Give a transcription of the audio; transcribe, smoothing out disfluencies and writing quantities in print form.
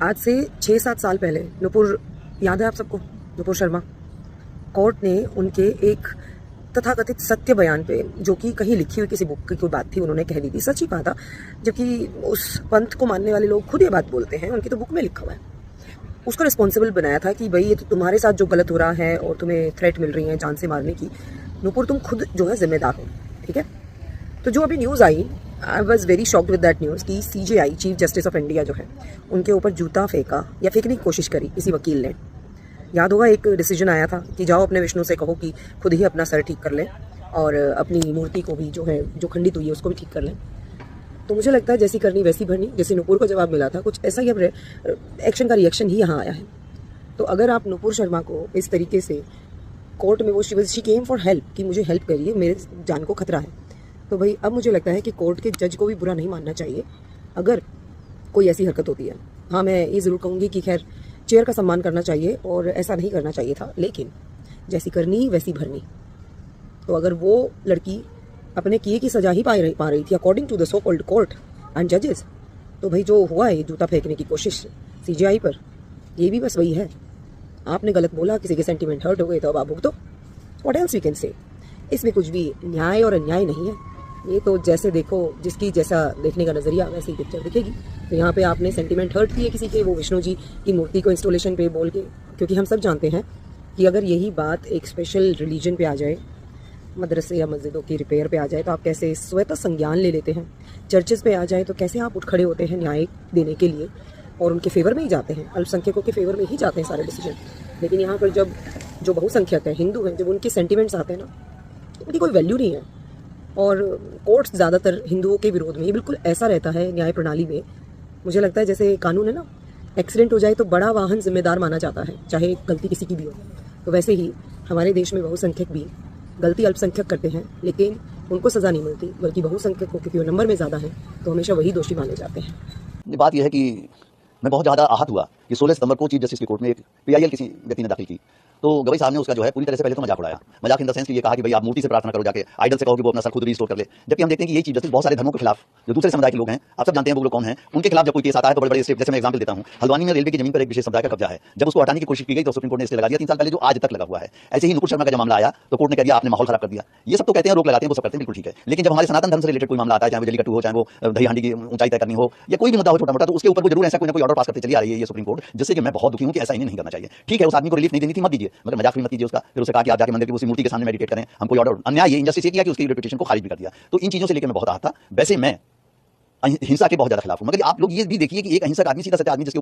आज से 6-7 साल पहले नुपुर, याद है आप सबको, नुपुर शर्मा, कोर्ट ने उनके एक तथाकथित सत्य बयान पे, जो कि कहीं लिखी हुई किसी बुक की कोई बात थी, उन्होंने कह दी थी, सच ही कहा था, जबकि उस पंथ को मानने वाले लोग खुद ये बात बोलते हैं, उनकी तो बुक में लिखा हुआ है। उसको रिस्पॉन्सिबल बनाया था कि भाई ये तो तुम्हारे साथ जो गलत हो रहा है और तुम्हें थ्रेट मिल रही है जान से मारने की, नुपुर तुम खुद जो है जिम्मेदार हो, ठीक है। तो जो अभी news I, I was very shocked with that news कि CJI, chief justice of India जो है, उनके ऊपर जूता फेंका या फेंकने की कोशिश करी किसी वकील ने। याद होगा एक डिसीजन आया था कि जाओ अपने विष्णु से कहो कि खुद ही अपना सर ठीक कर लें और अपनी मूर्ति को भी जो है, जो खंडित हुई है, उसको भी ठीक कर लें। तो मुझे लगता है जैसी करनी वैसी भरनी, जैसे नुपुर को जवाब मिला था, कुछ ऐसा ही अब एक्शन का रिएक्शन ही यहाँ आया है। तो अगर आप नुपुर शर्मा को इस तरीके से कोर्ट में, वो शी केम फॉर हेल्प, कि मुझे हेल्प करिए, मेरे जान को खतरा है, तो भाई अब मुझे लगता है कि कोर्ट के जज को भी बुरा नहीं मानना चाहिए अगर कोई ऐसी हरकत होती है। हाँ, मैं ये ज़रूर कहूँगी कि खैर चेयर का सम्मान करना चाहिए और ऐसा नहीं करना चाहिए था, लेकिन जैसी करनी वैसी भरनी। तो अगर वो लड़की अपने किए की सजा ही पा रही थी according to the so called court and जजेस, तो भाई जो हुआ है जूता फेंकने की कोशिश CJI पर, ये भी बस वही है। आपने गलत बोला, किसी के सेंटिमेंट हर्ट हो गए, तो अब आप भुगतो। What else we can say. इसमें कुछ भी न्याय और अन्याय नहीं है। ये तो जैसे देखो, जिसकी जैसा देखने का नज़रिया वैसे ही पिक्चर दिखेगी। तो यहाँ पे आपने सेंटिमेंट हर्ट किए किसी के, वो विष्णु जी की मूर्ति को इंस्टॉलेशन पे बोल के, क्योंकि हम सब जानते हैं कि अगर यही बात एक स्पेशल रिलीजन पे आ जाए, मदरसे या मस्जिदों की रिपेयर पे आ जाए, तो आप कैसे स्वतः संज्ञान ले लेते हैं। चर्चेस पे आ जाए तो कैसे आप उठ खड़े होते हैं न्याय देने के लिए, और उनके फेवर में ही जाते हैं, अल्पसंख्यकों के फेवर में ही जाते हैं सारे डिसीजन। लेकिन यहाँ पर जब जो बहुसंख्यक है, हिंदू हैं, जब उनके सेंटिमेंट्स आते हैं ना, तो उनकी कोई वैल्यू नहीं है। और कोर्ट्स ज़्यादातर हिंदुओं के विरोध में, ये बिल्कुल ऐसा रहता है न्याय प्रणाली में। मुझे लगता है जैसे कानून है ना, एक्सीडेंट हो जाए तो बड़ा वाहन जिम्मेदार माना जाता है, चाहे गलती किसी की भी हो। तो वैसे ही हमारे देश में बहुसंख्यक भी गलती अल्पसंख्यक करते हैं, लेकिन उनको सज़ा नहीं मिलती, बल्कि बहुसंख्यक को, क्योंकि वो नंबर में ज़्यादा है, तो हमेशा वही दोषी माने जाते हैं। बात यह है कि मैं बहुत ज़्यादा आहत हुआ कि 16 सितंबर को चीफ जस्टिस की कोर्ट में एक PIL किसी व्यक्ति ने दाखिल की, तो गवाही साहब ने उसका जो है पूरी तरह से पहले तो मजाक उड़ाया। मजाक इन द सेंस कि ये कहा कि भाई आप मूर्ति से प्रार्थना करो, जाके आइडल से कहो कि वो अपना सर खुद रिस्टोर कर ले। जबकि हम देखते हैं कि ये चीफ जस्टिस बहुत सारे धर्मों के खिलाफ, जो दूसरे समुदाय के लोग हैं, आप सब जानते हैं वो लोग कौन हैं, उनके खिलाफ जब कोई केस आता है तो बड़े-बड़े स्टेप, जैसे मैं एग्जांपल देता हूं, हल्द्वानी में रेलवे की जमीन पर एक विशेष समुदाय का कब्जा है। जब उसको हटाने की कोशिश की गई तो सुप्रीम कोर्ट ने स्टे लगा दिया 3 साल पहले, जो आज तक लगा हुआ है। ऐसे ही नुपुर शर्मा का जब मामला आया तो कोर्ट ने कह दिया आपने माहौल खराब कर दिया। ये सब तो कहते हैं रोक लगाते हैं, वो सब करते हैं, बिल्कुल ठीक है। लेकिन जब हमारे सनातन धर्म से रिलेटेड कोई मामला आता है, चाहे वो जलीकट्टू हो, चाहे वो दही हांडी की ऊंचाई तय करनी हो, या कोई भी मुद्दा हो छोटा मोटा, तो उसके ऊपर वो जरूर ऐसा कोई ना कोई ऑर्डर पास करते चली आ रही है ये सुप्रीम कोर्ट, जिससे कि मैं बहुत दुखी हूं कि ऐसा इन्हें नहीं करना चाहिए। ठीक है, उस आदमी को रिलीफ नहीं देनी थी, मत दीजिए, मगर मजाक भी मत कीजिए उसका। फिर उसे कहा कि आप जाके मंदिर की उसी मूर्ति के सामने मेडिटेट करें, हम कोई ऑर्डर, अन्याय ये इंजस्टिस ये किया कि उसकी रेपुटेशन को खारिज भी कर दिया। तो इन चीजों से लेकर मैं बहुत आहत था। वैसे मैं हिंसा के बहुत ज्यादा खिलाफ हूं, मगर आप लोग ये भी देखिए कि एक अहिंसक आदमी, सीधा साधा आदमी, जिसके